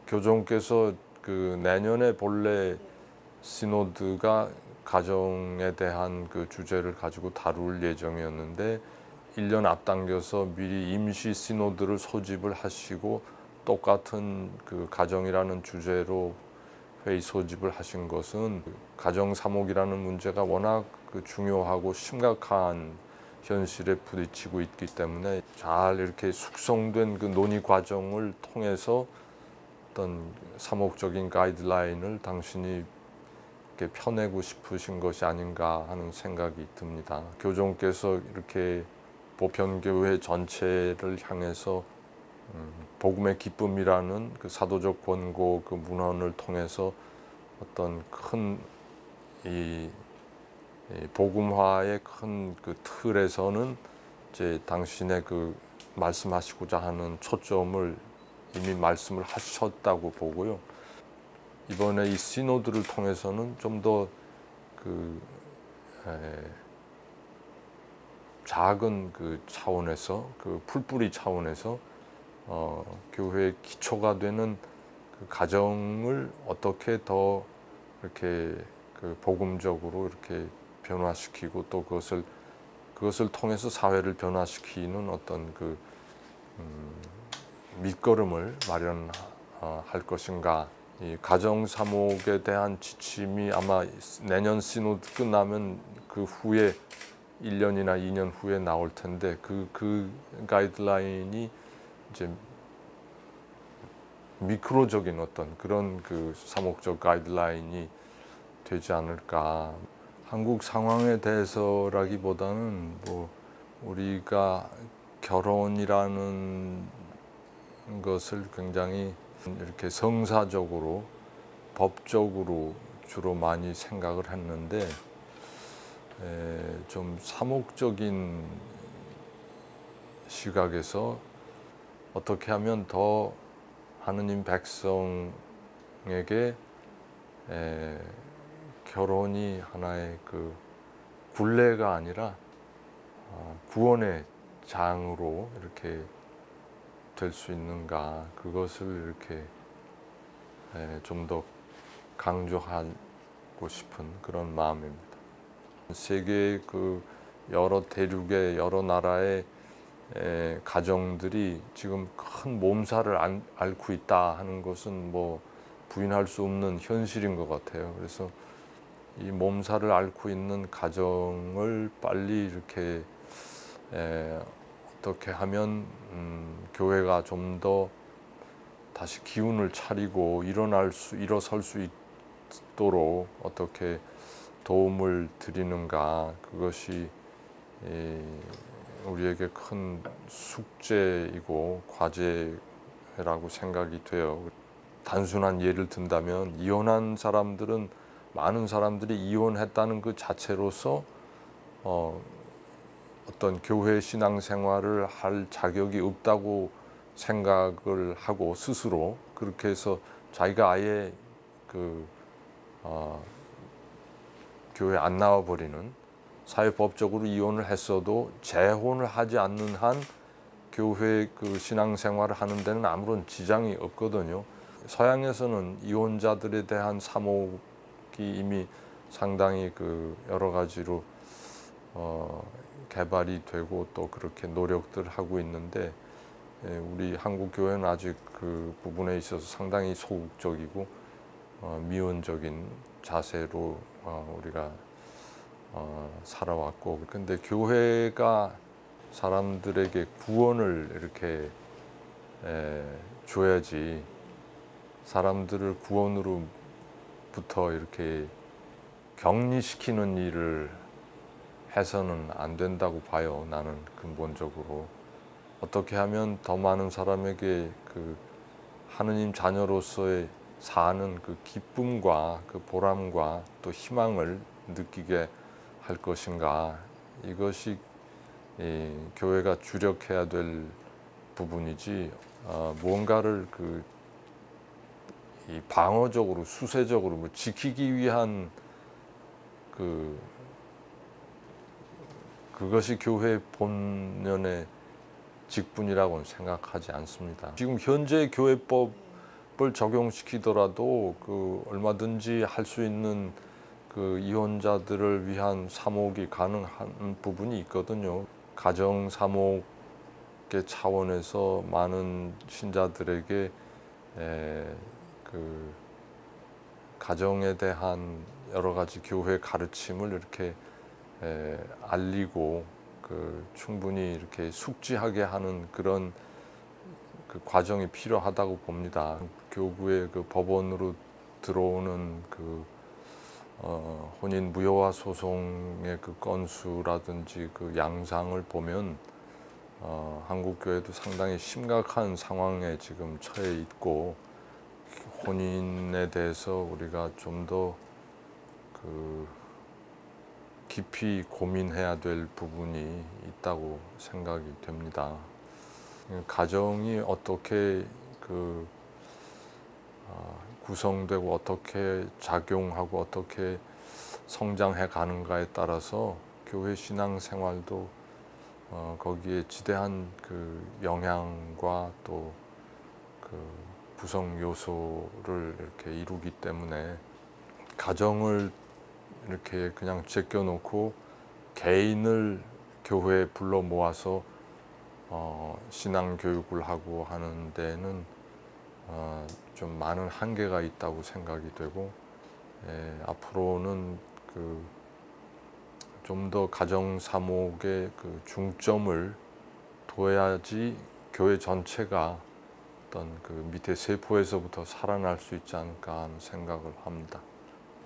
교종께서 그 내년에 본래 시노드가 가정에 대한 그 주제를 가지고 다룰 예정이었는데 1년 앞당겨서 미리 임시 시노드를 소집을 하시고 똑같은 그 가정이라는 주제로 회의 소집을 하신 것은 가정 사목이라는 문제가 워낙 그 중요하고 심각한 현실에 부딪히고 있기 때문에 잘 이렇게 숙성된 그 논의 과정을 통해서 어떤 사목적인 가이드라인을 당신이 이렇게 펴내고 싶으신 것이 아닌가 하는 생각이 듭니다. 교종께서 이렇게 보편교회 전체를 향해서 복음의 기쁨이라는 그 사도적 권고 그 문헌을 통해서 어떤 큰 이 복음화의 큰 그 틀에서는 이제 당신의 그 말씀하시고자 하는 초점을 이미 말씀을 하셨다고 보고요. 이번에 이 시노드를 통해서는 좀 더 그 작은 그 차원에서 그 풀뿌리 차원에서 교회의 기초가 되는 그 가정을 어떻게 더 이렇게 그 복음적으로 이렇게 변화시키고 또 그것을 통해서 사회를 변화시키는 어떤 그 밑거름을 마련할 것인가. 이 가정 사목에 대한 지침이 아마 내년 시노드 끝나면 그 후에 1년이나 2년 후에 나올 텐데 그 가이드라인이 이제 미크로적인 어떤 그런 그 사목적 가이드라인이 되지 않을까. 한국 상황에 대해서라기보다는 뭐 우리가 결혼이라는 것을 굉장히 이렇게 성사적으로 법적으로 주로 많이 생각을 했는데 좀 사목적인 시각에서 어떻게 하면 더 하느님 백성에게 결혼이 하나의 그 굴레가 아니라 구원의 장으로 이렇게 될 수 있는가, 그것을 이렇게 좀 더 강조하고 싶은 그런 마음입니다. 세계 그 여러 대륙의 여러 나라의 가정들이 지금 큰 몸살을 앓고 있다 하는 것은 뭐 부인할 수 없는 현실인 것 같아요. 그래서 이 몸살을 앓고 있는 가정을 빨리 이렇게 어떻게 하면 교회가 좀 더 다시 기운을 차리고 일어설 수 있도록 어떻게 도움을 드리는가, 그것이 우리에게 큰 숙제이고 과제라고 생각이 돼요. 단순한 예를 든다면 이혼한 사람들은 많은 사람들이 이혼했다는 그 자체로서 어떤 교회 신앙생활을 할 자격이 없다고 생각을 하고 스스로 그렇게 해서 자기가 아예 교회 안 나와 버리는, 사회법적으로 이혼을 했어도 재혼을 하지 않는 한 교회 그 신앙생활을 하는 데는 아무런 지장이 없거든요. 서양에서는 이혼자들에 대한 사목이 이미 상당히 그 여러 가지로 개발이 되고 또 그렇게 노력들 하고 있는데 우리 한국 교회는 아직 그 부분에 있어서 상당히 소극적이고 미온적인 자세로 우리가 살아왔고, 근데 교회가 사람들에게 구원을 이렇게 줘야지 사람들을 구원으로부터 이렇게 격리시키는 일을 해서는 안 된다고 봐요. 나는 근본적으로 어떻게 하면 더 많은 사람에게 그 하느님 자녀로서의 사는 그 기쁨과 그 보람과 또 희망을 느끼게 할 것인가, 이것이 교회가 주력해야 될 부분이지 무언가를 이 방어적으로 수세적으로 뭐 지키기 위한 그것이 교회의 본연의 직분이라고는 생각하지 않습니다. 지금 현재 교회법에 법을 적용시키더라도 얼마든지 할 수 있는 이혼자들을 위한 사목이 가능한 부분이 있거든요. 가정 사목의 차원에서 많은 신자들에게 가정에 대한 여러 가지 교회 가르침을 이렇게 알리고 충분히 이렇게 숙지하게 하는 그런 과정이 필요하다고 봅니다. 교구의 법원으로 들어오는 혼인 무효화 소송의 건수라든지 양상을 보면 한국 교회도 상당히 심각한 상황에 지금 처해 있고, 혼인에 대해서 우리가 좀 더 깊이 고민해야 될 부분이 있다고 생각이 됩니다. 가정이 어떻게 구성되고 어떻게 작용하고 어떻게 성장해 가는가에 따라서 교회 신앙 생활도 거기에 지대한 영향과 또 구성 요소를 이렇게 이루기 때문에, 가정을 이렇게 그냥 제껴놓고 개인을 교회에 불러 모아서 신앙 교육을 하고 하는 데는 좀 많은 한계가 있다고 생각이 되고, 앞으로는 좀 더 가정 사목의 중점을 둬야지 교회 전체가 어떤 밑에 세포에서부터 살아날 수 있지 않을까 하는 생각을 합니다.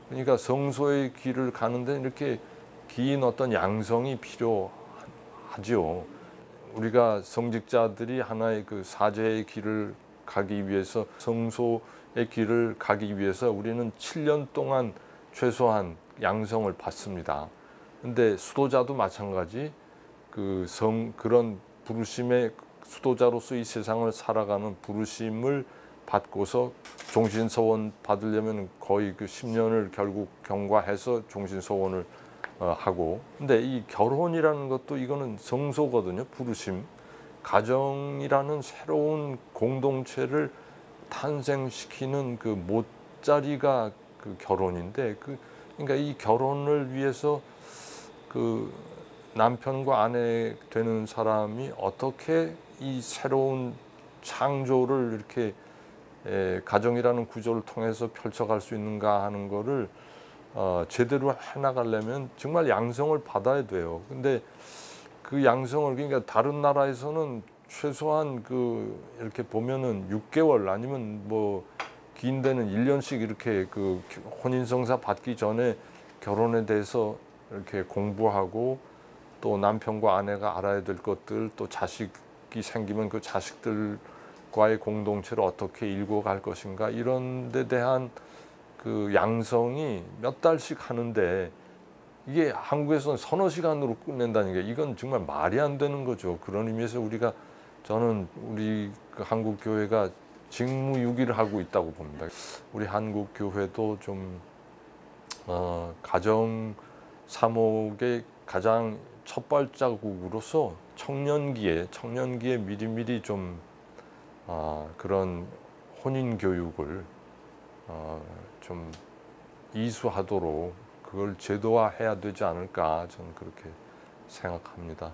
그러니까 성소의 길을 가는데 이렇게 긴 어떤 양성이 필요하지요. 우리가 성직자들이 하나의 사제의 길을 가기 위해서, 성소의 길을 가기 위해서 우리는 7년 동안 최소한 양성을 받습니다. 근데 수도자도 마찬가지, 그런 부르심의 수도자로서 이 세상을 살아가는 부르심을 받고서 종신서원 받으려면 거의 10년을 결국 경과해서 종신서원을 하고, 근데 이 결혼이라는 것도 이거는 성소거든요. 부르심, 가정이라는 새로운 공동체를 탄생시키는 못자리가 결혼인데, 그러니까 이 결혼을 위해서 남편과 아내 되는 사람이 어떻게 이 새로운 창조를 이렇게 가정이라는 구조를 통해서 펼쳐갈 수 있는가 하는 거를 제대로 해나가려면 정말 양성을 받아야 돼요. 근데 그 양성을, 그러니까 다른 나라에서는 최소한 이렇게 보면은 6개월 아니면 뭐 긴 데는 1년씩 이렇게 혼인성사 받기 전에 결혼에 대해서 이렇게 공부하고, 또 남편과 아내가 알아야 될 것들, 또 자식이 생기면 그 자식들과의 공동체를 어떻게 일궈갈 것인가, 이런 데 대한 양성이 몇 달씩 하는데, 이게 한국에서는 서너 시간으로 끝낸다는 게 이건 정말 말이 안 되는 거죠. 그런 의미에서 저는 우리 한국 교회가 직무유기를 하고 있다고 봅니다. 우리 한국 교회도 좀 가정 사목의 가장 첫 발자국으로서 청년기에 미리미리 좀 그런 혼인 교육을 좀 이수하도록 그걸 제도화해야 되지 않을까, 저는 그렇게 생각합니다.